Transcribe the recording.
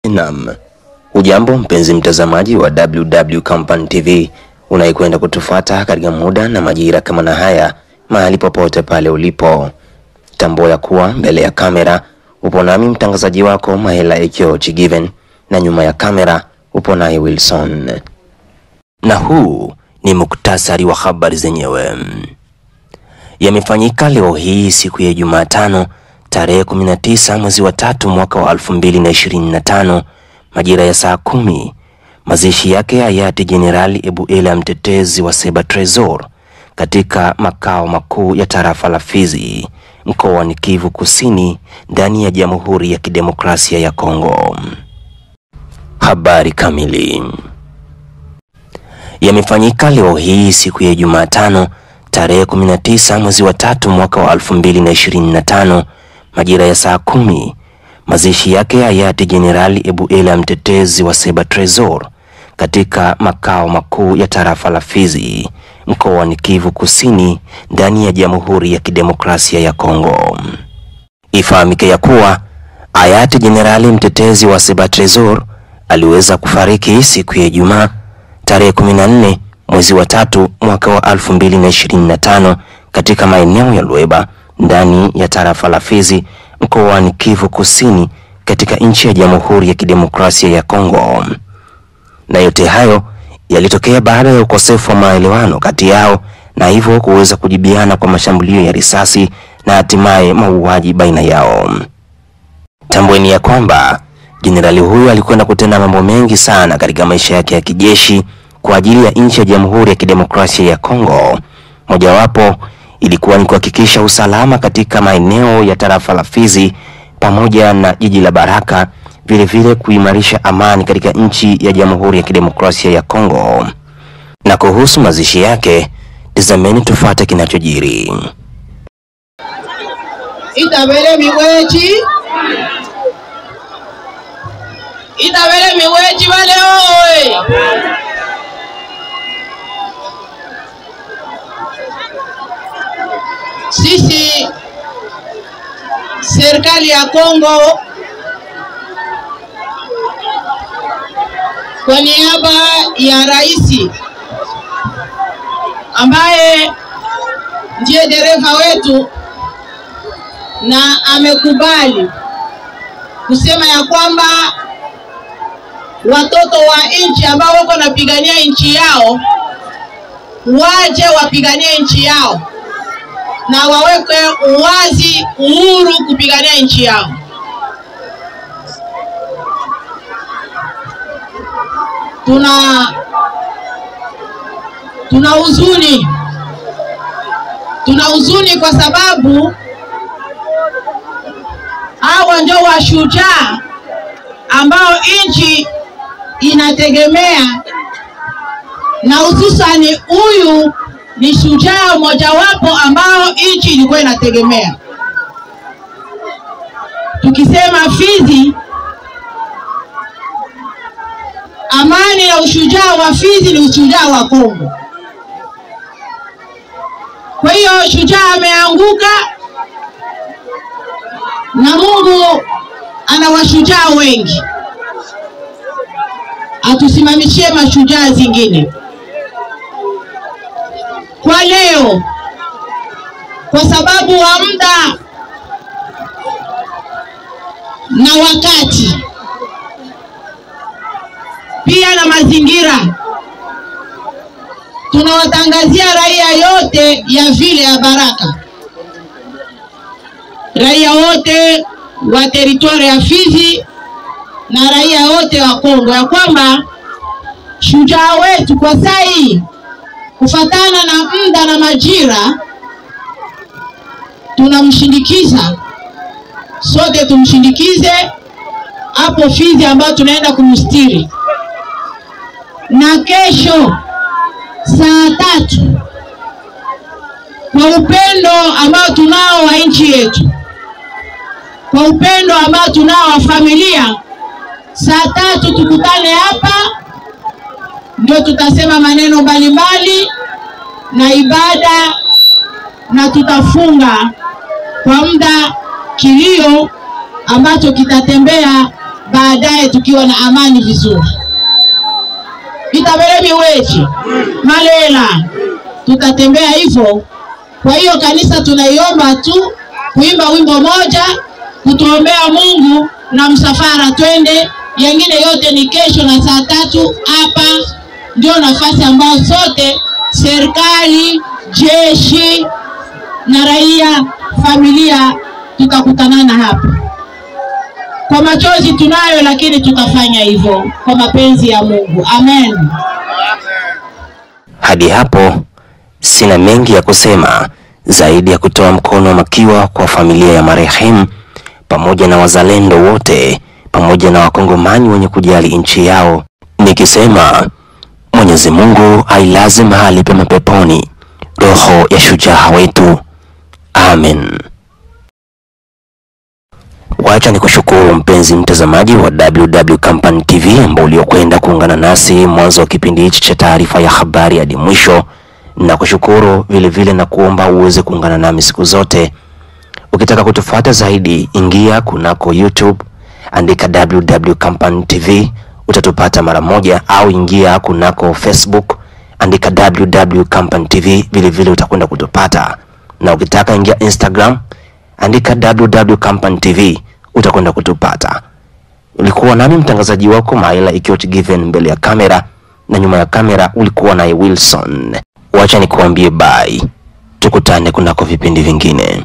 Naam. Ujambo mpenzi mtazamaji wa WW Company TV, unayekwenda kutufuata katika muda na majira kama na haya mahali popote pale ulipo. Tambua ya kuwa mbele ya kamera upo nami mtangazaji wako Mahela Ekyo Chigiven, na nyuma ya kamera upo naye Wilson. Na huu ni muktasari wa habari zenyewe. Yamefanyika leo hii siku ya Jumatano tarehe 19 mwezi wa 3 mwaka wa 2025 majira ya saa 10, mazishi yake hayati Jenerali Ebuela mtetezi wa Seba Tresor katika makao makuu ya tarafa la Fizi mkoani Kivu Kusini ndani ya Jamhuri ya Kidemokrasia ya Kongo. Habari kamili. Yamefanyika leo hii siku ya Jumatano tarehe 19 mwezi wa 3 mwaka wa 2025 majira ya saa 10, mazishi yake hayati Jenerali Ebuela mtetezi wa Seba Tresor katika makao makuu ya tarafa la Fizi mkoani Kivu Kusini ndani ya Jamhuri ya Kidemokrasia ya Kongo. Ifahamike ya kuwa hayati Jenerali mtetezi wa Seba Tresor aliweza kufariki siku ya Ijumaa tarehe 14 mwezi wa 3 mwaka wa 2025 katika maeneo ya Lueba ndani ya tarafa la Fizi mkoani Kivu Kusini katika nchi ya Jamhuri ya Kidemokrasia ya Kongo. Na yote hayo yalitokea baada ya ukosefu wa maelewano kati yao, na hivyo kuweza kujibiana kwa mashambulio ya risasi na hatimaye mauaji baina yao. Tambueni ya kwamba jenerali huyu alikwenda kutenda mambo mengi sana katika maisha yake ya kijeshi kwa ajili ya nchi ya Jamhuri ya Kidemokrasia ya Kongo. Mojawapo ilikuwa ni kuhakikisha usalama katika maeneo ya tarafa la Fizi pamoja na jiji la Baraka, vile vile kuimarisha amani katika nchi ya Jamhuri ya Kidemokrasia ya Kongo. Na kuhusu mazishi yake, tazameni tufuate kinachojiri. Itabele miweji wale oe. Sisi serikali ya Kongo kwa niaba ya rais ambaye ndiye dereva wetu na amekubali kusema ya kwamba watoto wa nchi ambao wako napigania nchi yao waje wapiganie nchi yao na waweke uwazi uhuru kupigania nchi yao. Tuna huzuni kwa sababu hawa ndio washujaa ambao nchi inategemea, na hususani huyu ni shujaa mojawapo ambao nchi ilikuwa inategemea. Tukisema Fizi, amani na ushujaa wa Fizi ni ushujaa wa Kongo. Kwa hiyo shujaa ameanguka na Mungu ana washujaa wengi, atusimamishie mashujaa zingine. Kwa leo, kwa sababu wa muda na wakati pia na mazingira, tunawatangazia raia yote ya vile ya Baraka, raia wote wa teritoria ya Fizi na raia wote wa Kongo ya kwamba shujaa wetu kwa sai kufatana na muda na majira tunamshindikiza. Sote tumshindikize hapo Fizi ambao tunaenda kumstiri. Na kesho saa 3 kwa upendo ambao tunao wa nchi yetu, kwa upendo ambao tunao wa familia, saa 3 tukutane hapa, ndio tutasema maneno mbalimbali na ibada, na tutafunga kwa muda kilio ambacho kitatembea baadaye tukiwa na amani vizuri. Itabelebi wechi malela tutatembea hivyo. Kwa hiyo kanisa tunaiomba tu kuimba wimbo moja, kutuombea Mungu na msafara twende. Yengine yote ni kesho na saa 3 hapa. Ndio nafasi ambayo sote, serikali, jeshi na raia, familia, tutakutanana hapa. Kwa machozi tunayo, lakini tutafanya hivyo kwa mapenzi ya Mungu. Amen. Hadi hapo sina mengi ya kusema zaidi ya kutoa mkono wa makiwa kwa familia ya marehemu pamoja na wazalendo wote pamoja na wakongomani wenye kujali nchi yao, nikisema Mwenyezi Mungu ailaze mahali pema peponi roho ya shujaa wetu. Amen. Wacha nikushukuru mpenzi mtazamaji wa WW Company TV ambao uliokwenda kuungana nasi mwanzo wa kipindi hichi cha taarifa ya habari hadi mwisho, na kushukuru vile vile na kuomba uweze kuungana nami siku zote. Ukitaka kutufuata zaidi, ingia kunako YouTube, andika WW Company TV, utatupata mara moja, au ingia kunako Facebook, andika WW Company TV, vile vile utakwenda kutupata. Na ukitaka ingia Instagram, andika WW Company TV, utakwenda kutupata. Ulikuwa nami mtangazaji wako Maila Ikioti Given mbele ya kamera, na nyuma ya kamera ulikuwa na Wilson. Wacha nikuambie bye. Tukutane kunako vipindi vingine.